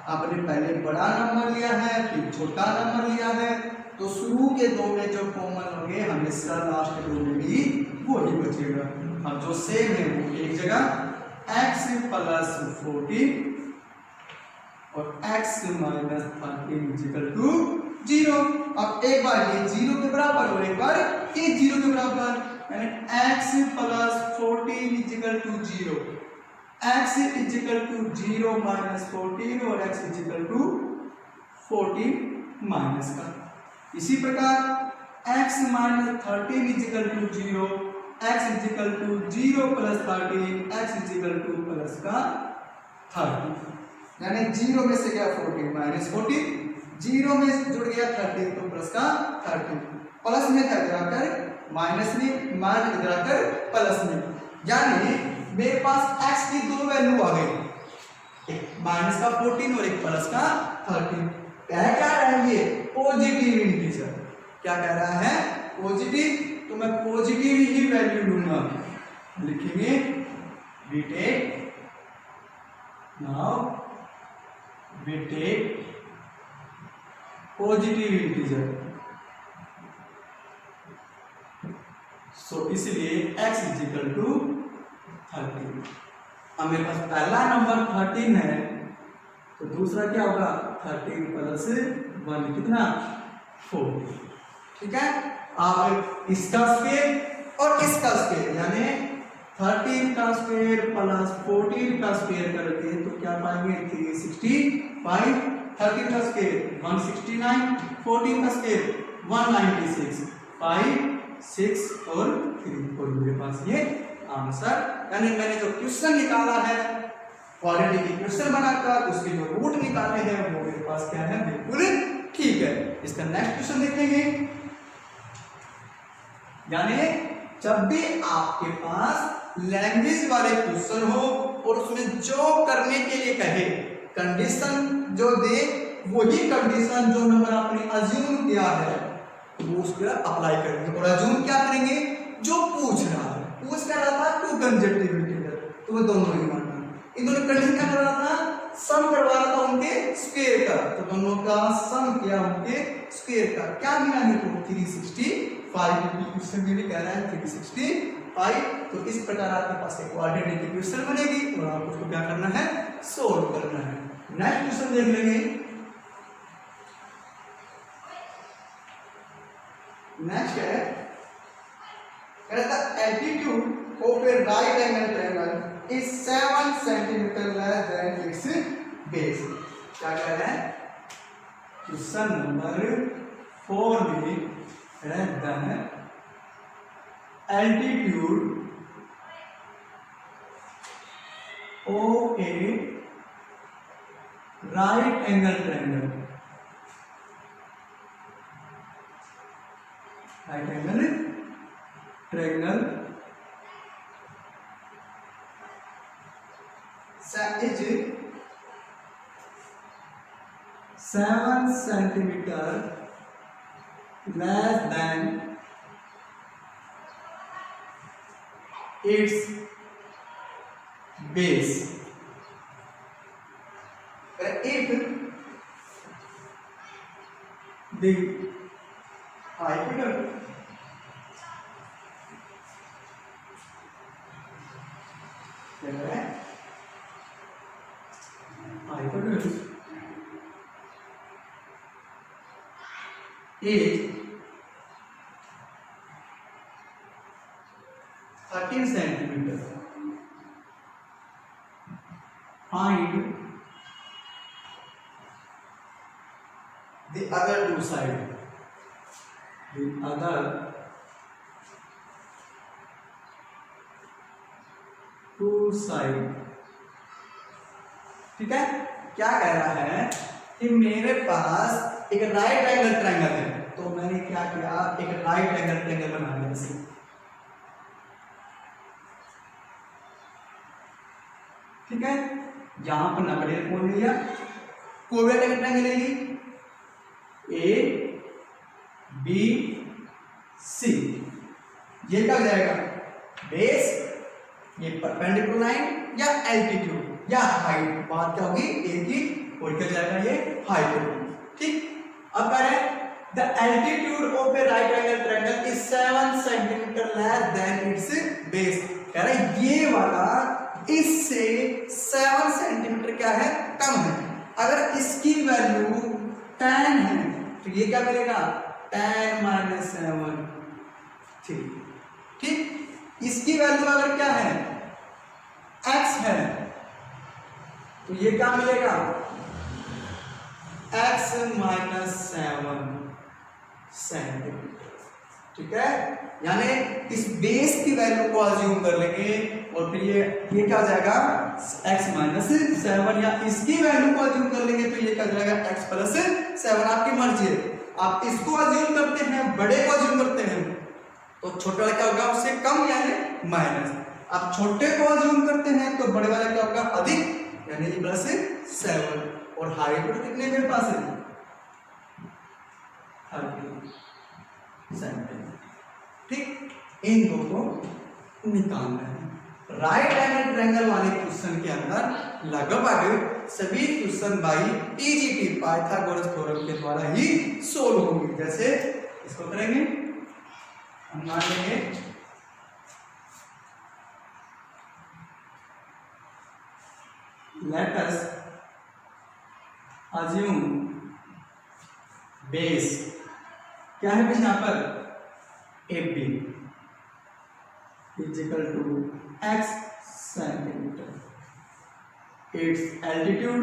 आपने पहले बड़ा नंबर लिया है फिर छोटा नंबर लिया है तो शुरू के दो में जो कॉमन होंगे हमेशा लास्ट दो में भी वो ही बचेगा। अब जो सेम है वो एक जगह x प्लस 14 और x माइनस 13 इक्वल टू 0। अब एक बार ये 0 के बराबर और एक बार ये 0 के बराबर, यानी x plus 14 equal to 0, x equal to 0 minus 14 और x इक्वल टू 14 माइनस का। इसी प्रकार x minus 13 equal to 0, x equal to 0 plus 13, x equal to plus का 30, यानी 0 में से गया 14 माइनस 14, 0 में जुड़ गया 13 तो प्लस का 13, प्लस में था इधर माइनस में, मान इधर आकर प्लस में, यानी मेरे पास x की दो वैल्यू आ गई, एक माइनस का 14 और एक प्लस का 13। कह क्या रहा है ये पॉजिटिव इंटीजर, क्या कह रहा है पॉजिटिव, तो मैं पॉजिटिव ही वैल्यू लूंगा। लिखेंगे we take now we take positive integer, so इसलिए x इक्वल टू 13। अब मेरे पास पहला नंबर 13 है तो दूसरा क्या होगा 13 प्लस 1 कितना 40। ठीक है, आप इसका स्क्वायर और इसका स्क्वायर यानी 13 का स्क्वायर प्लस 14 का स्क्वायर करके तो क्या पाएंगे 365। 13 का स्क्वायर 169, 14 का स्क्वायर 196, 5 6 और 3 और मेरे पास ये आंसर। यानी मैंने जो क्वेश्चन निकाला है क्वाड्रेटिक इक्वेशन बनाकर उसके जो रूट निकाले हैं वो मेरे पास क्या है बिल्कुल ठीक है। इसका नेक्स्ट क्वेश्चन देखेंगे। यानी जब भी आपके पास लैंग्वेज वाले क्वेश्चन हो और उसमें जो करने के लिए कहे कंडीशन जो दे वही कंडीशन जो नंबर आपने अज्यूम किया है वो उस पर अप्लाई करेंगे। और अज्यूम क्या करेंगे जो पूछ रहा है, पूछ क्या रहा था टू कंजक्टिव इंटीजर, तो वो दोनों ही मानना। इन दोनों कंडीशन क्या कर रहा था सम करवा रहा था उनके स्क्वायर का, तो दोनों का सम किया उनके स्क्वायर का क्या मिला है तो 365 क्वेश्चन में भी कह रहा है 365। तो इस प्रकार आपके पास एक क्वाड्रेटिक इक्वेशन बनेगी और आपको उसको क्या करना है सोल्व करना है। नेक्स्ट क्वेश्चन देख लेंगे। नेक्स्ट है altitude of A right angle triangle is 7 centimetre less than it's base. क्या कह रहे हैं क्वेश्चन नंबर 4 में रहता है altitude of A right angle triangle, right angle triangle is 7 centimeter less than its base. If the hypotenuse is 13 centimeters, find the other two sides. The other two sides. ठीक है, क्या कह रहा है कि मेरे पास एक राइट एंगल ट्रायंगल है, तो मैंने क्या किया एक राइट एंगल ट्रायंगल बना लिया इसे। ठीक है, यहां पर नंबर कौन लिया कोवेट एंगल ट्रायंगल लेगी ए बी सी। ये क्या हो जाएगा बेस, ये परपेंडिकुलर लाइन या एल्टीट्यूड या हाइट, बात क्या होगी एक ही और क्या जाएगा ये हाइट होगी। ठीक, अब कह रहे हैं the altitude of A right angle triangle is 7 centimetre less than it's base. कह रहे हैं ये वाला इससे 7 सेंटीमीटर क्या है कम है। अगर इसकी वैल्यू 10 है तो ये क्या मिलेगा 10 - 7। ठीक, इसकी वैल्यू अगर क्या है x है तो ये क्या मिलेगा x - 7 सेंटीमीटर। ठीक है, यानी इस बेस की वैल्यू को अज्यूम कर लेंगे और फिर ये क्या हो जाएगा x - 7 या इसकी वैल्यू को अज्यूम कर लेंगे तो ये क्या हो जाएगा x + 7। आपकी मर्जी है, आप इसको अज्यूम करते हैं बड़े को अज्यूम करते हैं तो छोटे वाला क्या होगा उससे कम यानी माइनस। आप छोटे को अज्यूम करते हैं तो बड़े वाला क्या होगा अधिक यानी +7। और हाइट कितने मेरे पास है 30 सेंटीमीटर। ठीक, इन दो को निकालना है। राइट एंगल ट्रायंगल वाले क्वेश्चन के अंदर लगभग सभी question by TGT Pythagoras theorem के द्वारा ही सोल्व होंगे। जैसे इसको करेंगे हम मान लेंगे let us अज्यूम बेस क्या है यहाँ पर AB equal to x centimetre, its altitude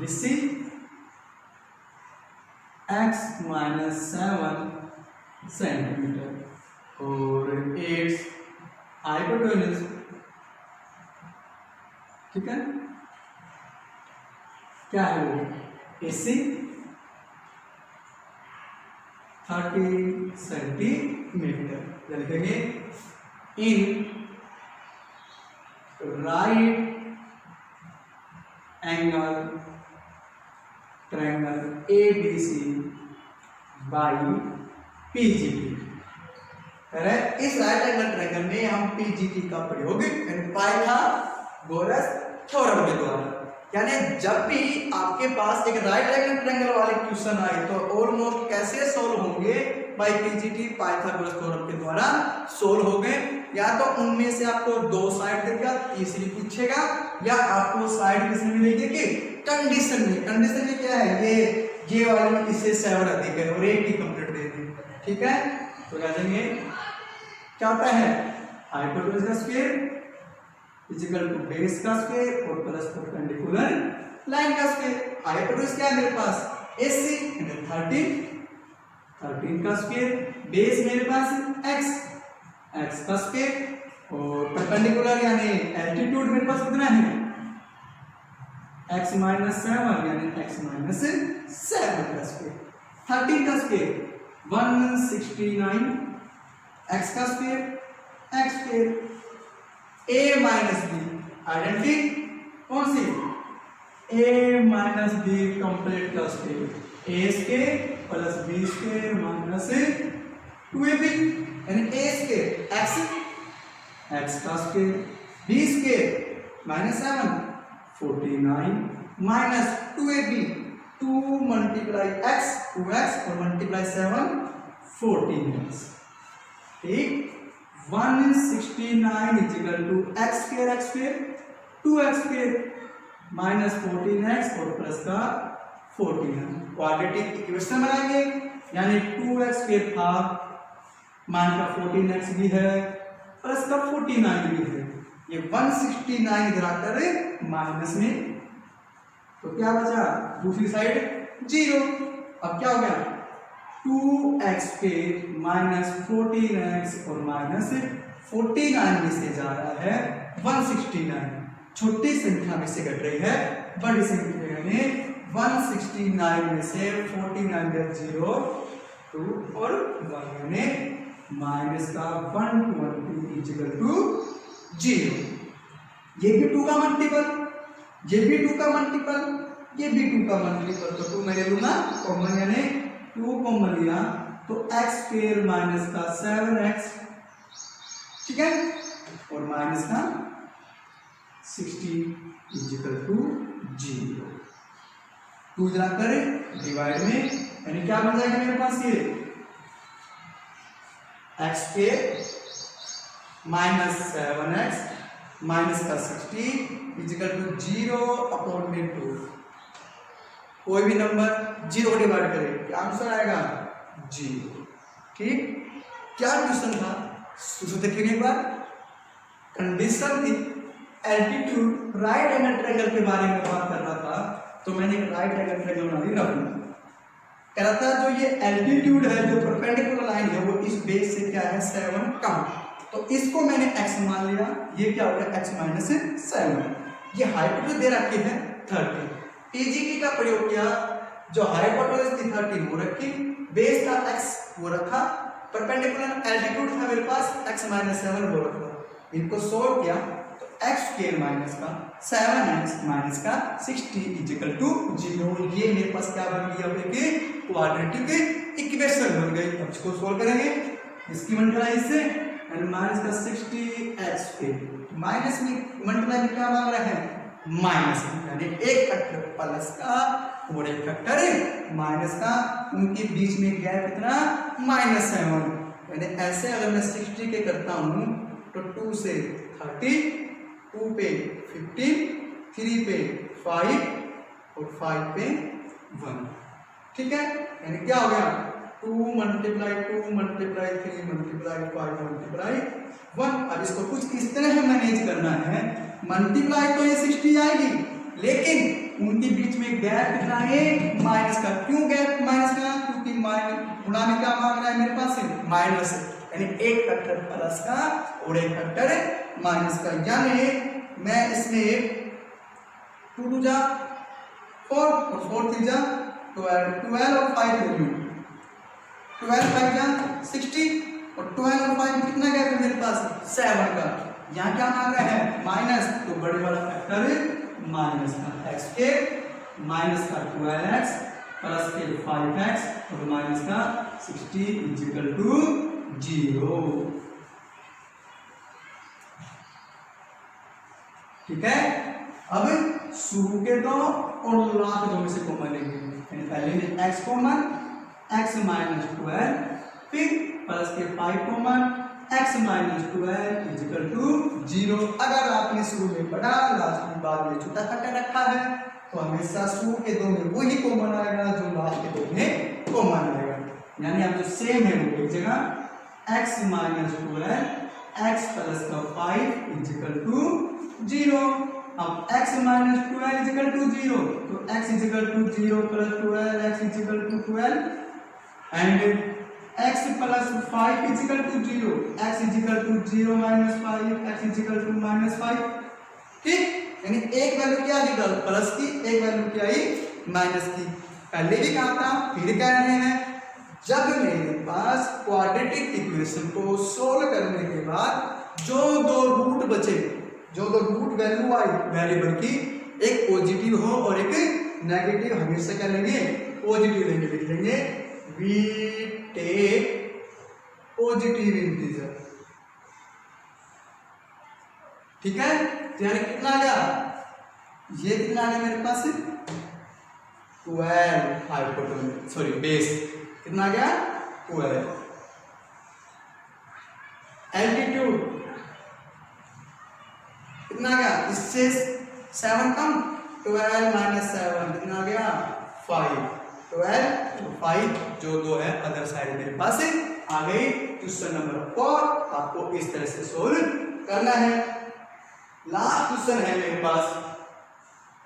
ऋषि x -7 सेंटीमीटर और इट्स हाइपोटेन्यूज, ठीक है, क्या है वो AC 30 सेंटीमीटर। लिखेंगे in right angle triangle ABC by PGT। इस राइट एंगल ट्रायंगल में हम PGT का प्रयोग पाइथागोरस थ्योरम के द्वारा, यानी जब भी आपके पास एक राइट एंगल ट्रायंगल वाले क्वेश्चन आए तो ऑलमोस्ट कैसे सोल्व होंगे, बाय PGT पाइथागोरस थ्योरम के द्वारा सोल्व हो गए। या तो उनमें से आपको दो साइड देगा, तीसरी पूछेगा, या आपको साइड किसमें मिलेगी कि कंडीशन में। कंडीशन में क्या है, ये वाले में इससे 7 अधिक है और 8 ही कंप्लीट दे दें, ठीक है। तो क्या देंगे, क्या होता है हाइपोटेन्यूज का स्क्वायर इक्वल टू बेस का स्क्वायर और प्लस परपेंडिकुलर लाइन का स्क्वायर। हाइपोटेन्यूज क्या है मेरे पास AC 13 का स्क्वायर, बेस मेरे पास x का स्क्वायर और परपेंडिकुलर यानी एल्टीट्यूड मेरे पास कितना है x - 7 यानी x - 7 का स्क्वायर। 13 का स्क्वायर 169 x का square x square a minus b identity कौन सी a माइनस बी कंप्लीट का square a square plus b square minus 2ab यानी a स्क्वायर x का square b square -7 49 minus 2ab 2 multiply x 2x और multiply 7 14x, ठीक। 169 equal to x square 2x square minus 14x और plus का 14 quadratic equation बनाएंगे, यानी 2x square था मान का 14x भी है प्लस का 49 भी है। ये 169 इधर आकर माइनस में, तो क्या बचा दूसरी साइड 0। अब क्या हो गया 2x स्क्वायर माइनस 14x और माइनस 49 में से जा रहा है 169, छोटी संख्या में से घट रही है बड़ी संख्या में। 169 में से 49 गया 0 2 और 1 यानी माइनस का 120 इक्वल टू 0। ये भी 2 का मल्टीपल, ये भी 2 का मल्टीपल, ये भी 2 का मल्टीपल, तो 2 मैं ले लूंगा कॉमन, यानी 2 कॉमन लिया तो x स्क्वायर माइनस का 7x, ठीक है, और माइनस का 60 इक्वल टू 0। 2 जरा कर डिवाइड में, यानी क्या बन जाएगा मेरे पास ये x square minus 7x minus का 60 इक्वल टू 0 अपॉन में 2। कोई भी नंबर 0 डिवाइड करें क्या आंसर आएगा 0, ठीक। क्या क्वेश्चन था देखेंगे एक बार। कंडीशन थी एल्टीट्यूड राइट एंगल ट्रायंगल के बारे में बात कर रहा था, तो मैंने राइट एंगल ट्रायंगल बना दी रखूंगा। कह रहा था जो ये एल्टीट्यूड है जो परपेंडिकुलर लाइन है वो इस बेस से क्या है 7 कम, तो इसको मैंने x मान लिया, ये क्या हो गया x - 7। ये हाइपोटेन्यूज दे रखी है 30, PGT का प्रयोग किया, जो हाइपोटेन्यूज थी 30 वो रखी, बेस का x वो रखा, परपेंडिकुलर एल्टीट्यूड था मेरे पास x - 7 वो रखा। इनको सोल्व किया तो x स्क्वायर माइनस का 7x माइनस का 60 इक्वल टू 0। ये मेरे पास क्या बन गया कि क्वाड्रेटिक इक्वेशन बन गई। अब इसको सोल्व करेंगे, इसकी मल्टीप्लाई इससे माइनस का 60x स्क्वायर माइनस में मल्टीप्लाई में क्या मांग रहे हैं माइनस, यानी एक फैक्टर प्लस का और एक फैक्टर माइनस का, उनके बीच में गैप कितना -7। यानी ऐसे अगर मैं 60 के करता हूं तो 2 से 30 2 पे 15, 3 पे 5 और 5 पे 1। ठीक है, यानी क्या हो गया 2 मल्टीप्लाई 2 मल्टीप्लाई 3 मल्टीप्लाई 5 मल्टीप्लाई 1। अब इसको कुछ इस तरह मैनेज करना है, मल्टीप्लाई तो ये 60 आएगी, लेकिन उनके बीच में गैप कितना है माइनस का। क्यों गैप माइनस का? क्योंकि गुणा में क्या मांग रहा है मेरे पास माइनस, यानी एक फैक्टर प्लस का और एक फैक्टर माइनस का। यानी मैं इसमें 2 2 जा 4 और 4 3 जा 12 और 5 ले लूँ, 12 5 जा 60 और 12 और 5 में कितना गैप है मेरे पास 7 का। यहाँ क्या मांग रहा है माइनस, तो बड़े वाला फैक्टर माइनस का, x के माइनस का 12x प्लस के 5x और माइनस का 60 इक्वल टू 0। ठीक है, अब शुरू के दो और लास्ट दो में से कॉमन लेंगे, यानी पहले में x कॉमन, x माइनस 12, फिर प्लस के 5 common, x minus 12 equal to 0। अगर आपने शुरू में बड़ा लास्ट में बाद में छोटा फैक्टर रखा है तो हमेशा शुरू के दो में वही कॉमन आएगा जो लास्ट के दो में कॉमन आएगा, यानी आप जो सेम है वो एक जगह x माइनस 12 x प्लस का 5 इक्वल टू 0। अब x माइनस 12 इक्वल टू 0, तो x equal to 0 plus 12 x equal to 12 and x plus 5 equal to 0, x equal to 0 minus 5 x equal to minus 5। ठीक, यानी एक वैल्यू क्या आई plus की, एक value क्या आई माइनस की। पहले भी कहा था फिर कह रहे हैं, जब मेरे पास क्वाड्रेटिक इक्वेशन को सोल्व करने के बाद जो दो रूट बचे, जो दो रूट वैल्यू आई वेरिएबल की, एक पॉजिटिव हो और एक नेगेटिव, हमेशा क्या लेंगे पॉजिटिव लेंगे, लिख लेंगे we take पॉजिटिव इंटीजर। ठीक है, तो यानी कितना आ गया, ये कितना आ गया मेरे पास 12 हाइपोटेन्यूज, सॉरी बेस कितना आ गया 12। एल्टीट्यूड कितना आ गया, इससे 7 कम, 12 माइनस 7 कितना आ गया 5, 12 तो 5 जो दो है अदर साइड मेरे पास आ गई। क्वेश्चन नंबर 4 आपको इस तरह से सोल्व करना है। लास्ट क्वेश्चन है मेरे पास,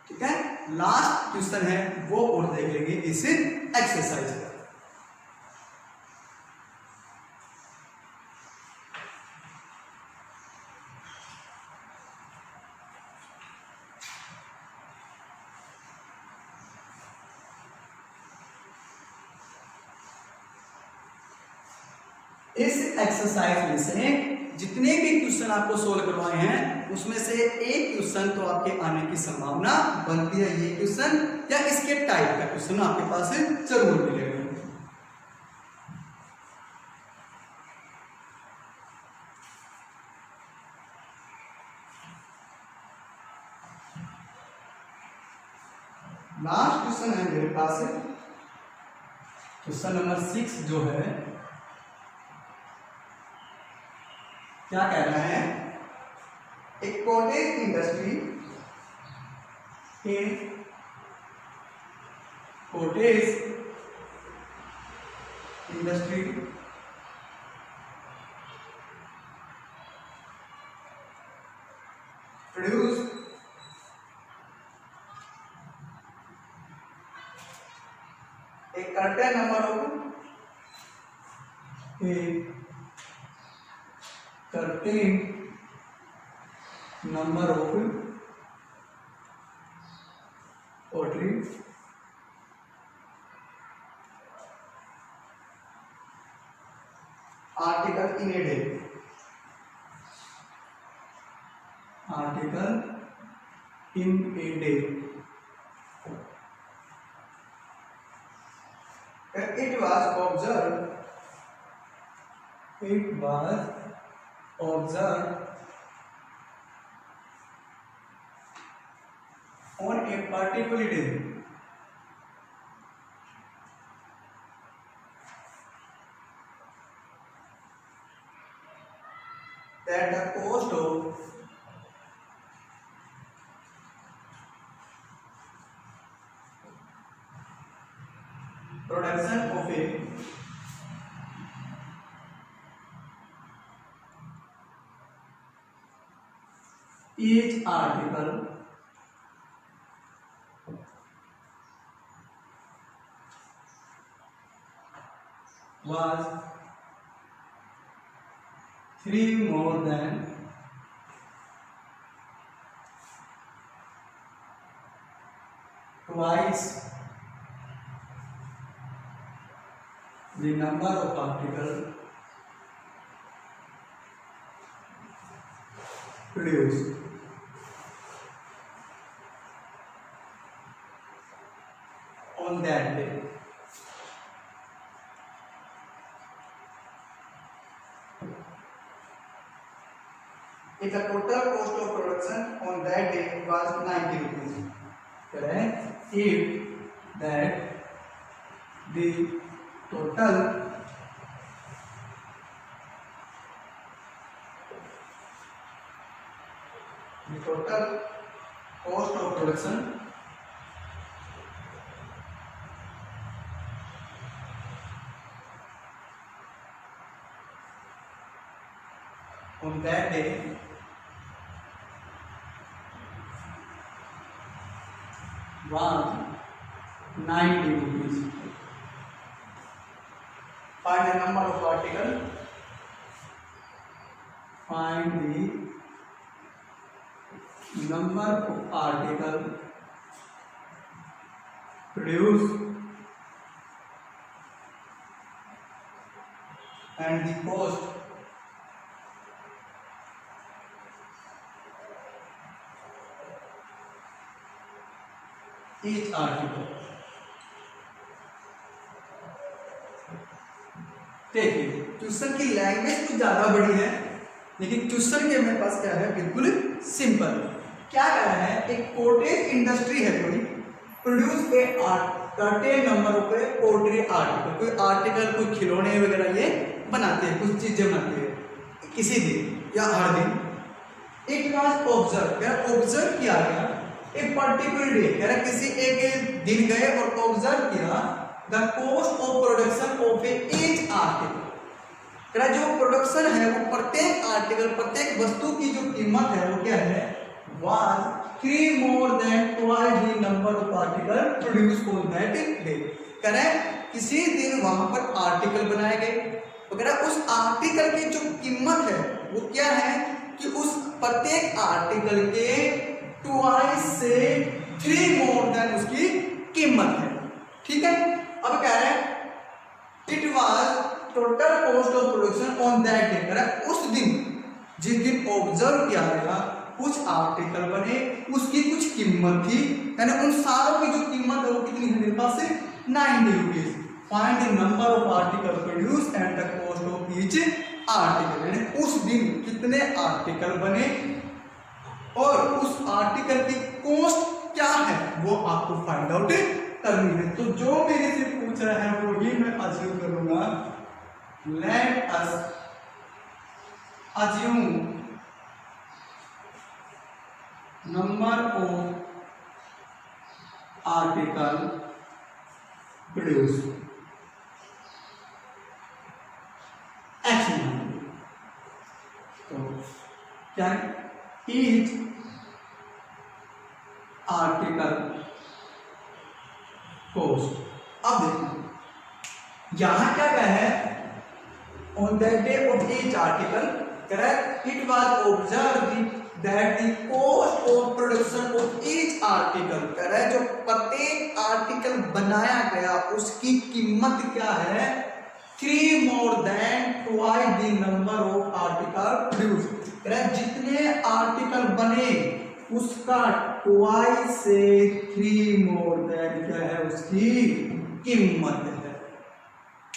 ठीक है, लास्ट क्वेश्चन है वो और देख लेंगे इस एक्सरसाइज का। इस एक्सरसाइज में से जितने भी क्वेश्चन आपको सोल्व करवाए हैं उसमें से एक क्वेश्चन तो आपके आने की संभावना बनती है, ये क्वेश्चन या इसके टाइप का क्वेश्चन आपके पास जरूर मिलेगा। लास्ट क्वेश्चन है मेरे पास क्वेश्चन नंबर 6 जो है क्या कह रहा है, एक cottage industry, cottage industry produce a certain number of poultry article in a day, article in a day. It was observed on a particular day that the cost of each article was 3 more than twice the number of articles produced. On that day. If the total cost of production on that day was 90 rupees, correct? If that the total cost of production on that day was 90 rupees. Find the number of article. Find the number of article produced and the cost each article. देखिए question की language कुछ ज्यादा बड़ी है, लेकिन question के मेरे पास क्या है, बिल्कुल सिंपल। क्या कह रहा है, एक कॉटेज इंडस्ट्री है कोई, produce a certain number of poultry article, कोई आर्टिकल, कोई खिलौने वगैरह ये बनाते हैं, कुछ चीजें बनाते हैं किसी दिन या हर दिन। इट वाज ऑब्जर्व किया गया एक पर्टिकुलर डे, कह रहा किसी एक दिन गए और ऑब्जर्व किया the cost of production of each article, कह रहा जो प्रोडक्शन है वो प्रत्येक आर्टिकल, प्रत्येक वस्तु की जो कीमत है वो क्या है, was 3 more than twice the number of article produced on that day। कह रहा किसी दिन वहां पर आर्टिकल बनाए गए, वगैरह उस आर्टिकल की जो कीमत है वो क्या है कि उस प्रत्येक आर्टिकल के ट्वाइस से 3 more than उसकी कीमत है। ठीक है, अब कह रहे हैं it was total cost of production on that day, कह रहा उस दिन जिस दिन ऑब्जर्व किया गया कुछ आर्टिकल बने, उसकी कुछ कीमत थी, यानी उन सारों की जो कीमत है वो कितनी है मेरे पास से 90 rupees. Find the number of article produce and the cost of each article, यानी उस दिन कितने आर्टिकल बने और उस आर्टिकल की कॉस्ट क्या है वो आपको फाइंड आउट करनी है। तो जो मेरे से पूछ रहा है वो ही मैं अज्यूम करूंगा। Let us assume number of article produce action. तो क्या ईच आर्टिकल कॉस्ट। अब देखो यहां क्या कहा है, on that day of each article, correct, it was observe that the cost of production of each article, कह रहा है जो प्रत्येक आर्टिकल बनाया गया उसकी कीमत क्या है, 3 more than twice the number of article produced, कह रहा है जितने आर्टिकल बने उसका ट्वाइस से 3 more than क्या है उसकी कीमत है।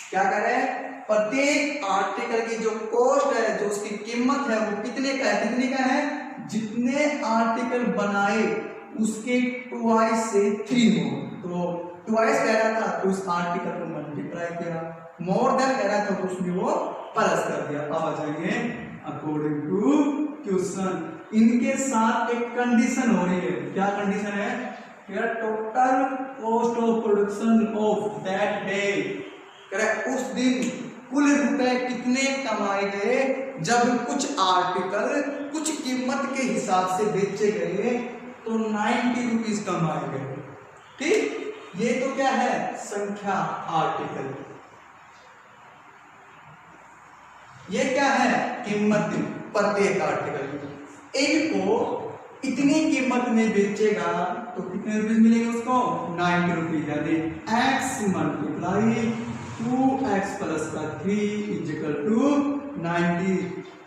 क्या कह रहे हैं, प्रत्येक आर्टिकल की जो कॉस्ट है, जो उसकी कीमत है वो कितने का है, कितने का है, जितने आर्टिकल बनाए उसके ट्वाइस से 3 more। तो ट्वाइस कह रहा था तो उस आर्टिकल को मल्टीप्लाई किया, मोर देन कह रहा था तो उसमें वो प्लस कर दिया। अब आ जाएंगे अकॉर्डिंग टू क्वेश्चन, इनके साथ एक कंडीशन हो रही है। क्या कंडीशन है, total cost of production of that day, correct, उस दिन कुल रुपए कितने कमाए गए जब कुछ आर्टिकल कुछ कीमत के हिसाब से बेचे गए, तो 90 रुपीज कमाए गए। ठीक, ये तो क्या है, संख्या आर्टिकल। ये क्या है, कीमत प्रत्येक आर्टिकल। इनको इतनी कीमत में बेचेगा तो कितने रुपीज मिलेंगे उसको, 90 रुपीज। यानी x मल्टीप्लाई 2x प्लस का 3 इजिकल टू 90।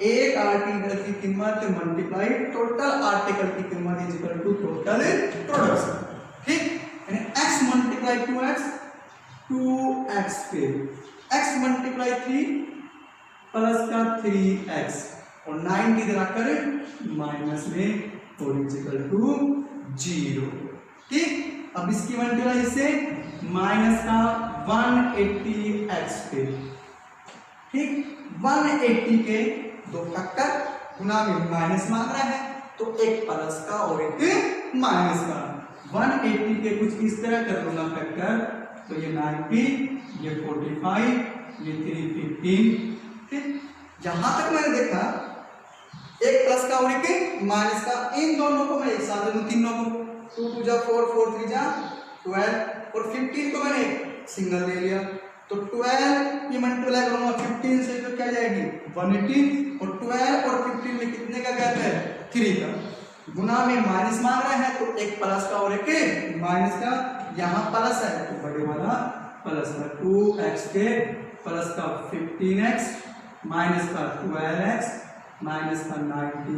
एक आर्टिकल की कीमत मल्टीप्लाई टोटल आर्टिकल की कीमत इजिकल टू टोटल प्रोडक्शन। ठीक, यानी x मल्टीप्लाई 2x 2x पे x मल्टीप्लाई 3 प्लस का 3x और 90 इधर आकर माइनस में और इक्वल टू 0। ठीक, अब इसकी मल्टीप्लाई से माइनस का 180x पे। ठीक, 180 के दो फैक्टर गुना में माइनस मांग रहा है, तो एक प्लस का और एक माइनस का। 180 के कुछ इस तरह कर दूंगा फैक्टर, तो ये 90, ये 45, ये 315। ठीक, यहां तक मैंने देखा एक प्लस का और एक माइनस का, इन दोनों को मैं एक साथ दे दूं, तीनों को 2 2 जा 4 4 3 जा 12 और 15 को मैंने सिंगल ले लिया, तो 12 ये मल्टीप्लाई करूंगा 15 से तो क्या जाएगी 180, और 12 और 15 में कितने का गैप है, 3 का। गुना में माइनस मांग रहे हैं, तो एक प्लस का और एक माइनस का। यहाँ प्लस है तो बड़े वाला प्लस का 2x के प्लस का 15x माइनस का 12x माइनस का 90